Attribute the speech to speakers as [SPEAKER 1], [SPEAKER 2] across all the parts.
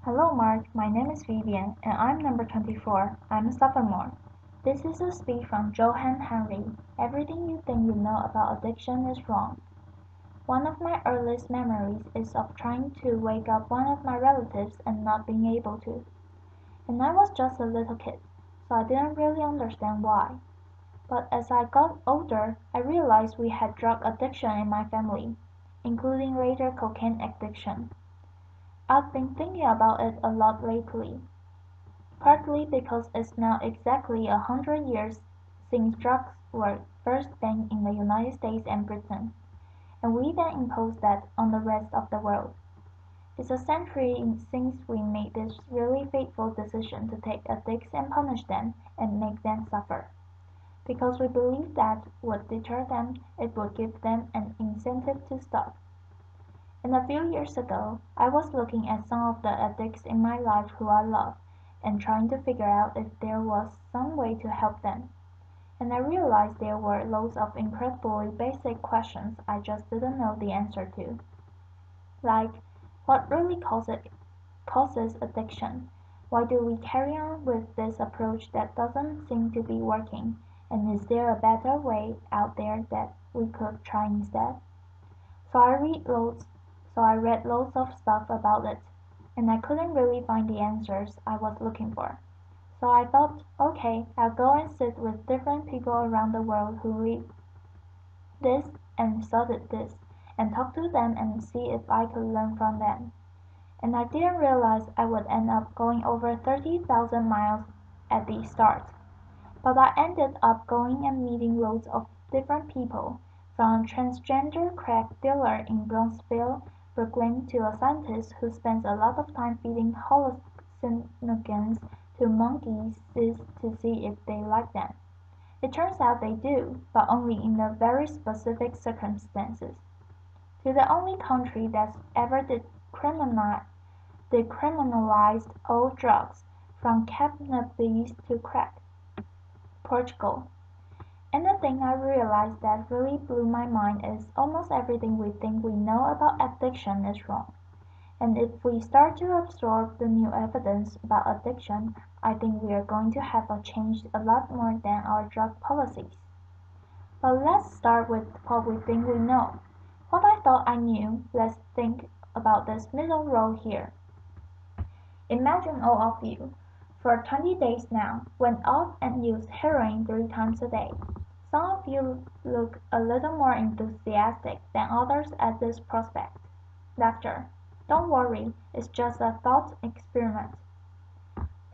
[SPEAKER 1] Hello Mark, my name is Vivian and I'm number 24. I'm a sophomore. This is a speech from Johann Henry. Everything you think you know about addiction is wrong. One of my earliest memories is of trying to wake up one of my relatives and not being able to. And I was just a little kid, so I didn't really understand why. But as I got older, I realized we had drug addiction in my family, including later cocaine addiction. I've been thinking about it a lot lately, partly because it's now exactly 100 years since drugs were first banned in the United States and Britain, and we then imposed that on the rest of the world. It's a century since we made this really fateful decision to take addicts and punish them and make them suffer, because we believed that would deter them, it would give them an incentive to stop. And a few years ago, I was looking at some of the addicts in my life who I love, and trying to figure out if there was some way to help them. And I realized there were loads of incredibly basic questions I just didn't know the answer to. Like, what really causes addiction? Why do we carry on with this approach that doesn't seem to be working? And is there a better way out there that we could try instead? So I read loads so I read loads of stuff about it, and I couldn't really find the answers I was looking for. So I thought, okay, I'll go and sit with different people around the world who read this and studied this, and talk to them and see if I could learn from them. And I didn't realize I would end up going over 30,000 miles at the start. But I ended up going and meeting loads of different people, from a transgender crack dealer in Bronxville, Brooklyn, to a scientist who spends a lot of time feeding hallucinogens to monkeys to see if they like them. It turns out they do, but only in the very specific circumstances. To the only country that's ever decriminalized all drugs, from cannabis to crack, Portugal. And the thing I realized that really blew my mind is almost everything we think we know about addiction is wrong. And if we start to absorb the new evidence about addiction, I think we are going to have a change a lot more than our drug policies. But let's start with what we think we know. What I thought I knew, let's think about this middle row here. Imagine all of you, for 20 days now, went off and used heroin 3 times a day. Some of you look a little more enthusiastic than others at this prospect. Laughter. Don't worry, it's just a thought experiment.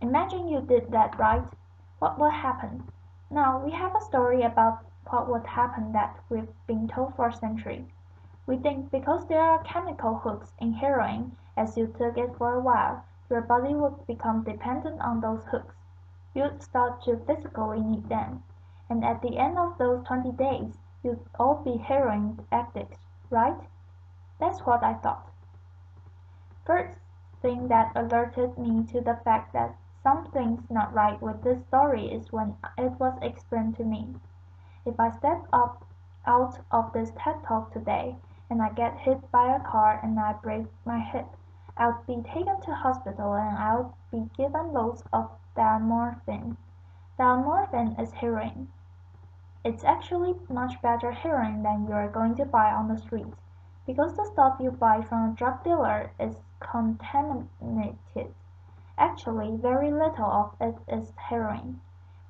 [SPEAKER 1] Imagine you did that right. What would happen? Now, we have a story about what would happen that we've been told for centuries. We think because there are chemical hooks in heroin, as you took it for a while, your body would become dependent on those hooks. You'd start to physically need them. And at the end of those 20 days, you'd all be heroin addicts, right? That's what I thought. First thing that alerted me to the fact that something's not right with this story is when it was explained to me. If I step up out of this TED Talk today and I get hit by a car and I break my hip, I'll be taken to hospital and I'll be given loads of diamorphine. Diamorphine is heroin. It's actually much better heroin than you're going to buy on the street, because the stuff you buy from a drug dealer is contaminated. Actually, very little of it is heroin,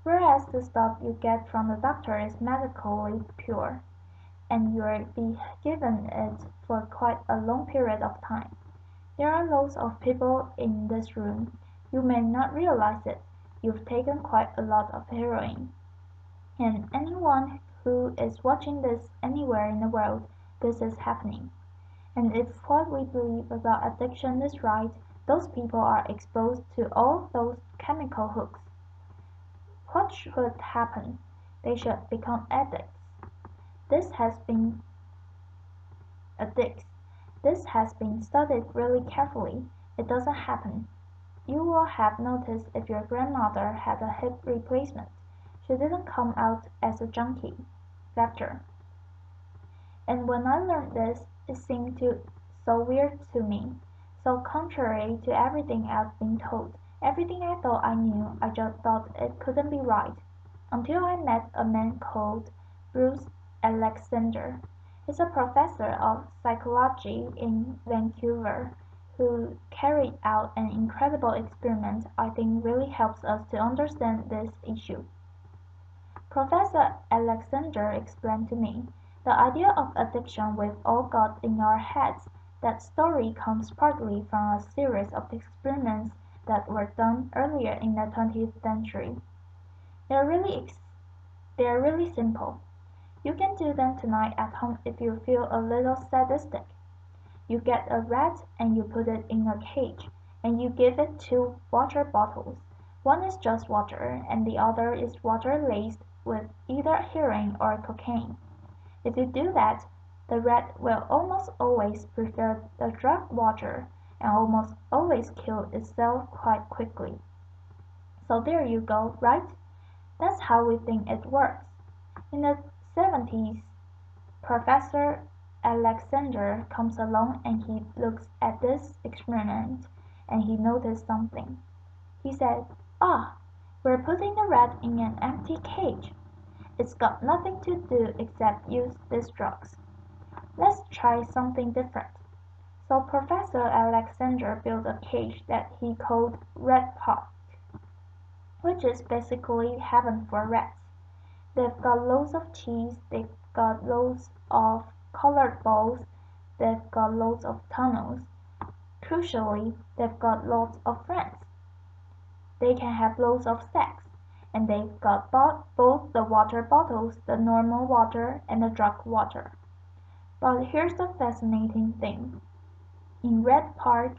[SPEAKER 1] whereas the stuff you get from the doctor is medically pure, and you'll be given it for quite a long period of time. There are loads of people in this room. You may not realize it. You've taken quite a lot of heroin. And anyone who is watching this anywhere in the world, this is happening. And if what we believe about addiction is right, those people are exposed to all those chemical hooks. What should happen? They should become addicts. This has been addicts. This has been studied really carefully. It doesn't happen. You will have noticed if your grandmother had a hip replacement. She didn't come out as a junkie. Laughter. And when I learned this, it seemed so weird to me. so contrary to everything I'd been told, everything I thought I knew, I just thought it couldn't be right. Until I met a man called Bruce Alexander. He's a professor of psychology in Vancouver who carried out an incredible experiment I think really helps us to understand this issue. Professor Alexander explained to me, the idea of addiction we've all got in our heads. That story comes partly from a series of experiments that were done earlier in the 20th century. They're really they're really simple. You can do them tonight at home if you feel a little sadistic. You get a rat and you put it in a cage, and you give it two water bottles. One is just water, and the other is water laced with either heroin or cocaine. If you do that, the rat will almost always prefer the drug water and almost always kill itself quite quickly. So there you go, right? That's how we think it works. In the 70s, Professor Alexander comes along and he looks at this experiment and he noticed something. He said, "Ah, we're putting the rat in an empty cage. It's got nothing to do except use these drugs. Let's try something different." So Professor Alexander built a cage that he called Rat Park, which is basically heaven for rats. They've got loads of cheese, they've got loads of colored balls, they've got loads of tunnels. Crucially, they've got lots of friends. They can have loads of sex, and they've got both the water bottles, the normal water, and the drug water. But here's the fascinating thing. In Red Park,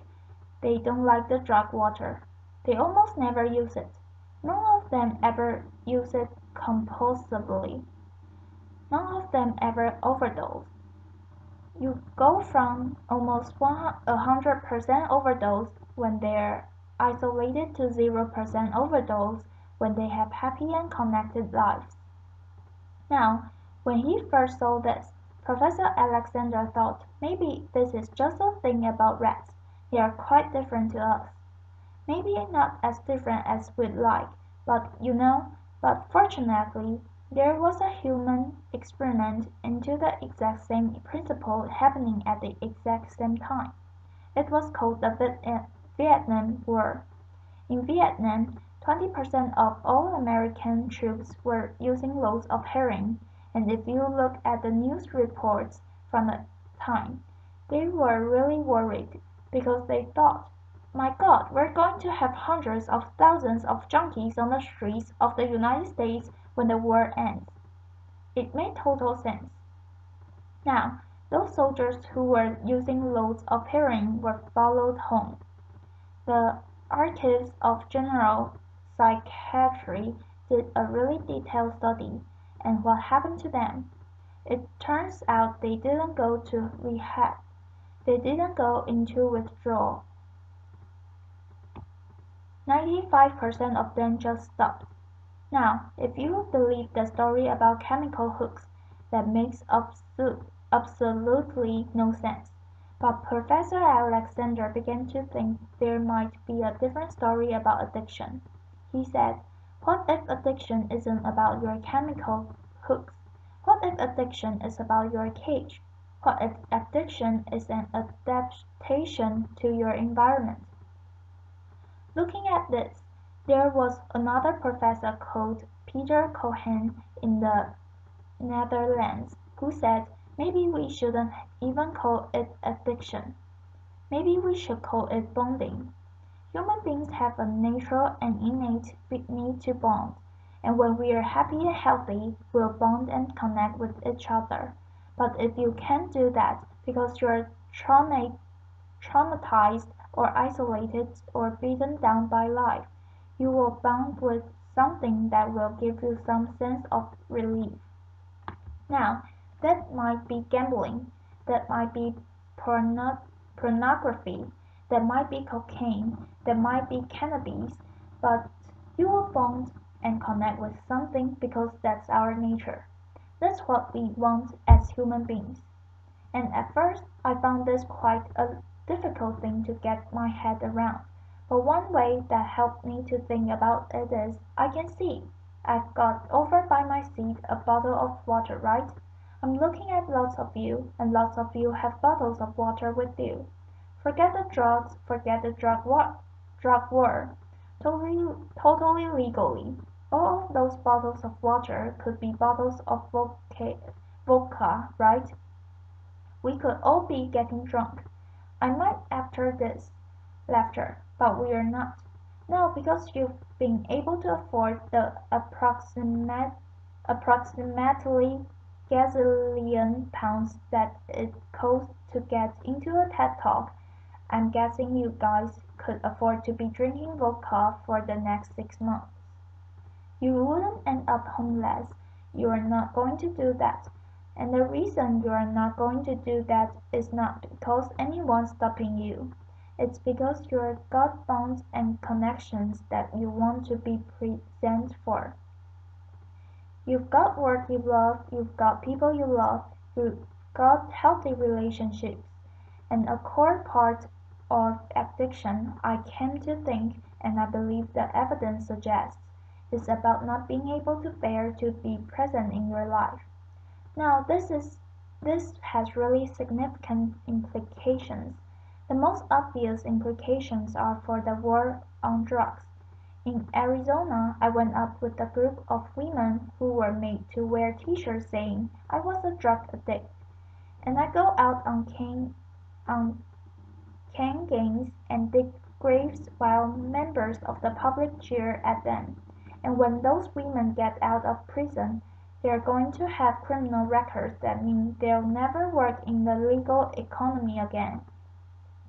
[SPEAKER 1] they don't like the drug water. They almost never use it. None of them ever use it compulsively. None of them ever overdose. You go from almost 100% overdose when they're isolated to 0% overdose when they have happy and connected lives. Now, when he first saw this, Professor Alexander thought maybe this is just a thing about rats. They are quite different to us. Maybe not as different as we'd like, but fortunately, there was a human experiment into the exact same principle happening at the exact same time. It was called the Vietnam War. In Vietnam, 20% of all American troops were using loads of heroin, and if you look at the news reports from the time, they were really worried because they thought, my God, we're going to have hundreds of thousands of junkies on the streets of the United States when the war ends. It made total sense. Now, those soldiers who were using loads of heroin were followed home. The Archives of General Psychiatry did a really detailed study, and what happened to them? It turns out they didn't go to rehab. They didn't go into withdrawal. 95% of them just stopped. Now, if you believe the story about chemical hooks, that makes absolutely no sense. But Professor Alexander began to think there might be a different story about addiction. He said, what if addiction isn't about your chemical hooks? What if addiction is about your cage? What if addiction is an adaptation to your environment? Looking at this, there was another professor called Peter Johann in the Netherlands who said maybe we shouldn't even call it addiction. Maybe we should call it bonding. Human beings have a natural and innate need to bond, and when we are happy and healthy, we'll bond and connect with each other. But if you can't do that because you're traumatized or isolated or beaten down by life, you will bond with something that will give you some sense of relief. Now, that might be gambling, that might be pornography, that might be cocaine, that might be cannabis, but you will bond and connect with something because that's our nature. That's what we want as human beings. And at first I found this quite difficult thing to get my head around. But one way that helped me to think about it is, I can see. I've got over by my seat a bottle of water, right? I'm looking at lots of you, and lots of you have bottles of water with you. Forget the drugs, forget the drug war. Totally legally. All of those bottles of water could be bottles of vodka, right? We could all be getting drunk. I might after this. Laughter. But we're not. No, because you've been able to afford the approximately gazillion pounds that it costs to get into a TED Talk. I'm guessing you guys could afford to be drinking vodka for the next 6 months. You wouldn't end up homeless. You're not going to do that. And the reason you're not going to do that is not because anyone's stopping you. It's because you've got bonds and connections that you want to be present for. You've got work you love, you've got people you love, you've got healthy relationships. And a core part of addiction, I came to think, and I believe the evidence suggests, is about not being able to bear to be present in your life. Now, this has really significant implications. The most obvious implications are for the war on drugs. In Arizona, I went up with a group of women who were made to wear t-shirts saying I was a drug addict, and I go out on can games and dig graves while members of the public cheer at them. And when those women get out of prison, they're going to have criminal records that mean they'll never work in the legal economy again.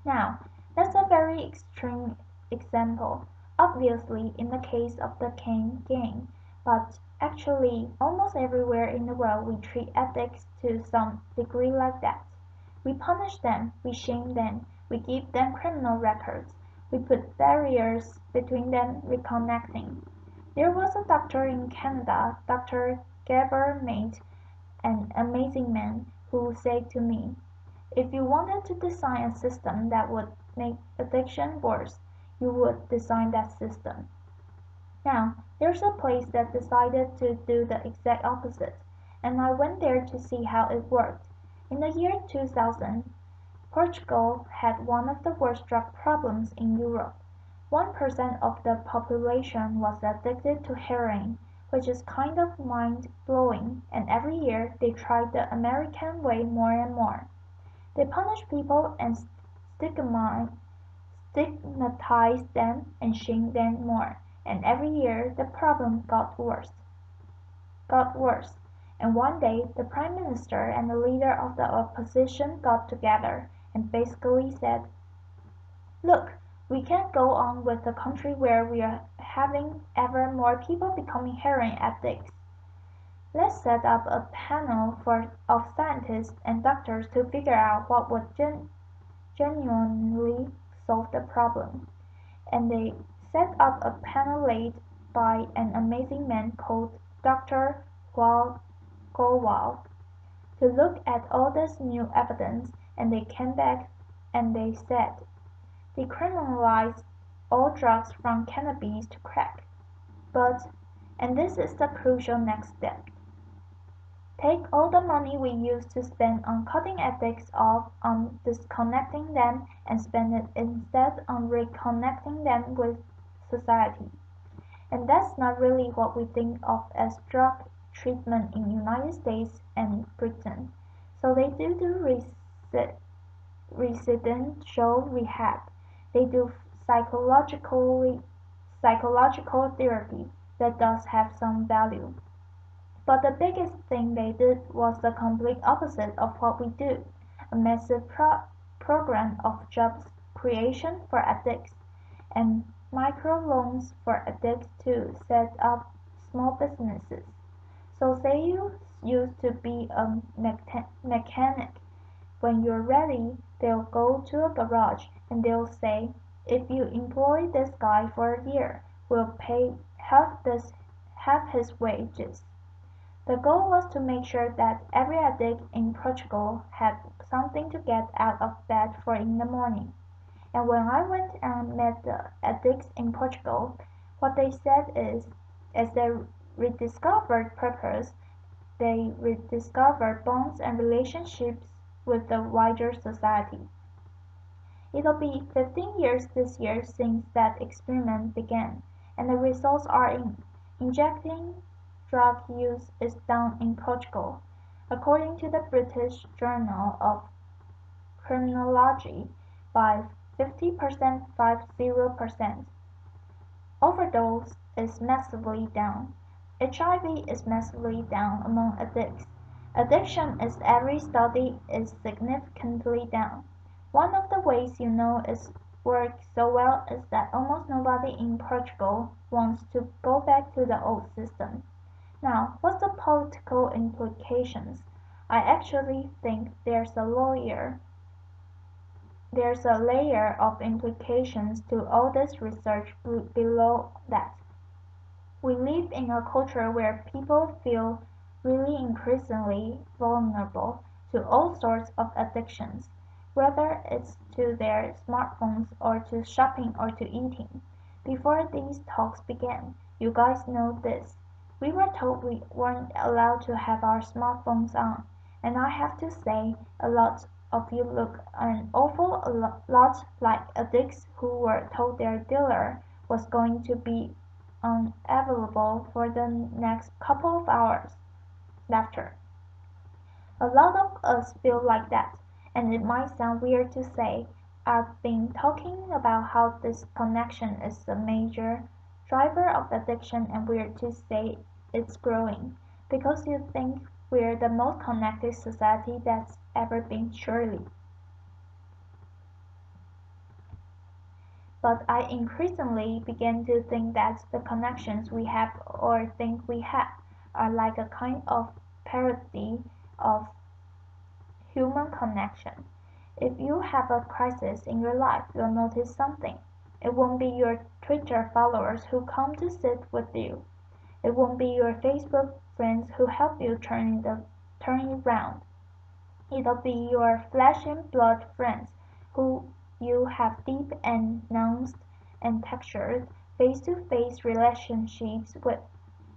[SPEAKER 1] Now, that's a very extreme example, obviously in the case of the cane gang, but actually almost everywhere in the world we treat addicts to some degree like that. We punish them, we shame them, we give them criminal records, we put barriers between them reconnecting. There was a doctor in Canada, Dr. Gabor Mate, an amazing man, who said to me, if you wanted to design a system that would make addiction worse, you would design that system. Now, there's a place that decided to do the exact opposite, and I went there to see how it worked. In the year 2000, Portugal had one of the worst drug problems in Europe. 1% of the population was addicted to heroin, which is kind of mind-blowing, and every year they tried the American way more and more. They punished people and stigmatized them and shamed them more, and every year the problem got worse. And one day the Prime Minister and the leader of the opposition got together and basically said, look, we can't go on with a country where we are having ever more people becoming heroin addicts. Let's set up a panel of scientists and doctors to figure out what would genuinely solve the problem. And they set up a panel led by an amazing man called Dr. Gowal to look at all this new evidence, and they came back and they said, decriminalize all drugs from cannabis to crack. But, and this is the crucial next step, take all the money we used to spend on cutting addicts off, on disconnecting them, and spend it instead on reconnecting them with society. And that's not really what we think of as drug treatment in United States and Britain. So they do residential rehab. They do psychological therapy that does have some value. But the biggest thing they did was the complete opposite of what we do, a massive program of job creation for addicts, and microloans for addicts to set up small businesses. So say you used to be a mechanic. When you're ready, they'll go to a garage and they'll say, if you employ this guy for a year, we'll pay half his wages. The goal was to make sure that every addict in Portugal had something to get out of bed for in the morning. And when I went and met the addicts in Portugal, what they said is, as they rediscovered purpose, they rediscovered bonds and relationships with the wider society. It'll be 15 years this year since that experiment began, and the results are in. Injecting drug use is down in Portugal, according to the British Journal of Criminology, by 50%. 50%. Overdose is massively down. HIV is massively down among addicts. Addiction is every study is significantly down. One of the ways you know it's worked so well is that almost nobody in Portugal wants to go back to the old system. Now, what's the political implications? I actually think there's a layer of implications to all this research below that. We live in a culture where people feel really increasingly vulnerable to all sorts of addictions, whether it's to their smartphones or to shopping or to eating. Before these talks began, you guys know this. We were told we weren't allowed to have our smartphones on, and I have to say, a lot of you look an awful lot like addicts who were told their dealer was going to be unavailable for the next couple of hours. Laughter. A lot of us feel like that, and it might sound weird to say. I've been talking about how disconnection is a major driver of addiction, and weird to say it's growing, because you think we're the most connected society that's ever been, surely. But I increasingly begin to think that the connections we have or think we have are like a kind of parody of human connection. If you have a crisis in your life, you'll notice something. It won't be your Twitter followers who come to sit with you. It won't be your Facebook friends who help you turn it round. It'll be your flesh and blood friends who you have deep and nuanced and textured face-to-face relationships with.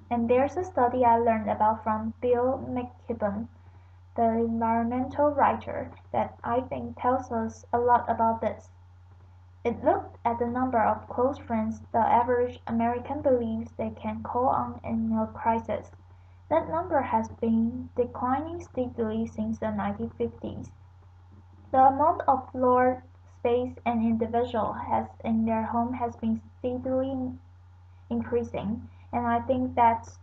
[SPEAKER 1] And there's a study I learned about from Bill McKibben, the environmental writer, that I think tells us a lot about this. It looked at the number of close friends the average American believes they can call on in a crisis. That number has been declining steadily since the 1950s. The amount of floor space an individual has in their home has been steadily increasing, and I think that's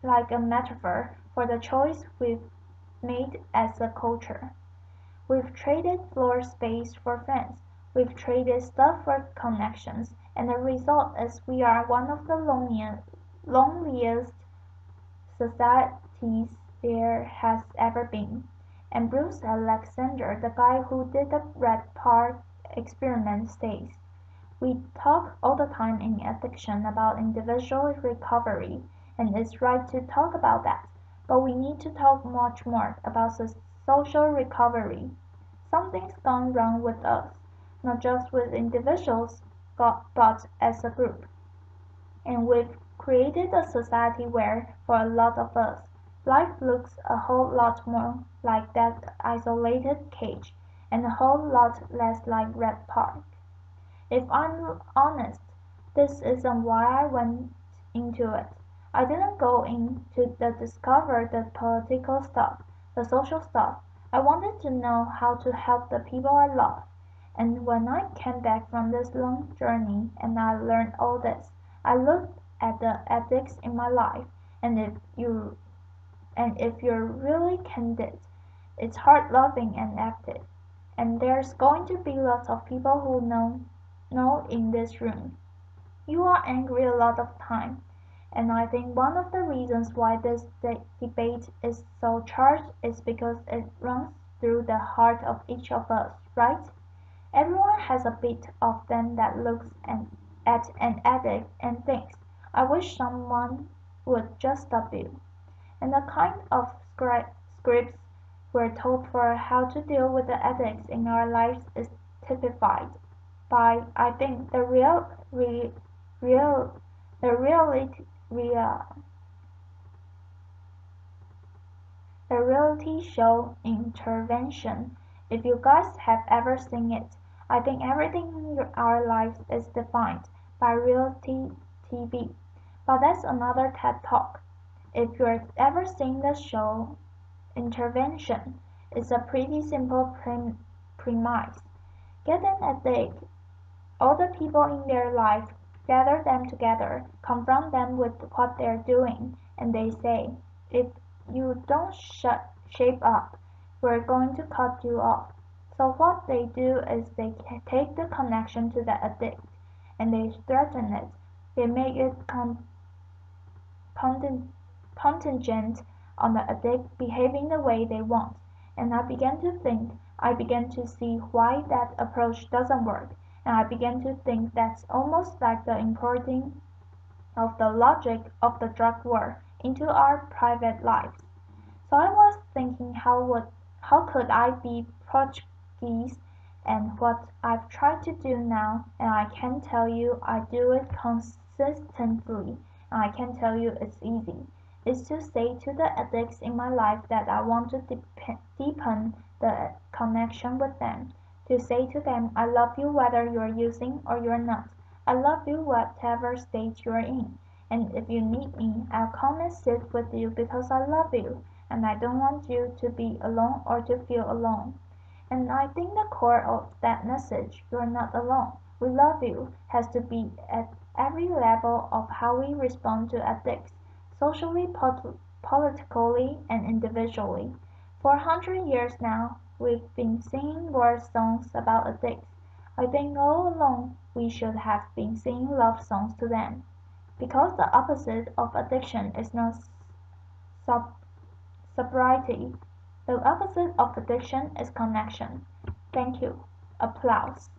[SPEAKER 1] like a metaphor for the choice we've made as a culture. We've traded floor space for friends. We've traded stuff for connections, and the result is we are one of the loneliest societies there has ever been. And Bruce Alexander, the guy who did the Red Park experiment, says, we talk all the time in addiction about individual recovery, and it's right to talk about that, but we need to talk much more about social recovery. Something's gone wrong with us, not just with individuals, but as a group. And we've created a society where, for a lot of us, life looks a whole lot more like that isolated cage, and a whole lot less like Red Park. If I'm honest, this isn't why I went into it. I didn't go in to discover the political stuff, the social stuff. I wanted to know how to help the people I love. And when I came back from this long journey and I learned all this, I looked at the addicts in my life, and if you're really candid, it's hard loving and active. And there's going to be lots of people who know in this room. You are angry a lot of time, and I think one of the reasons why this debate is so charged is because it runs through the heart of each of us, right? Everyone has a bit of them that looks at an addict and thinks, I wish someone would just stop you. and the kind of scripts we're told for how to deal with the addicts in our lives is typified by, I think, real, the reality show Intervention. If you guys have ever seen it, I think everything in our lives is defined by reality TV. But that's another TED Talk. If you've ever seen the show Intervention, it's a pretty simple premise. Get an addict, all the people in their life, gather them together, confront them with what they're doing, and they say, if you don't shape up, we're going to cut you off. So what they do is they take the connection to the addict and they threaten it. They make it contingent on the addict behaving the way they want. And I began to see why that approach doesn't work. And I began to think that's almost like the importing of the logic of the drug war into our private lives. So I was thinking how could I be Portuguese and what I've tried to do now, and I can tell you I do it consistently, and I can tell you it's easy, is to say to the addicts in my life that I want to deepen the connection with them. To say to them, I love you whether you're using or you're not. I love you whatever state you're in. And if you need me, I'll come and sit with you because I love you and I don't want you to be alone or to feel alone. And I think the core of that message, you're not alone, we love you, has to be at every level of how we respond to addicts, socially, politically, and individually. For 100 years now, we've been singing war songs about addicts. I think all along we should have been singing love songs to them. Because the opposite of addiction is not sub sobriety. The opposite of addiction is connection. Thank you. Applause.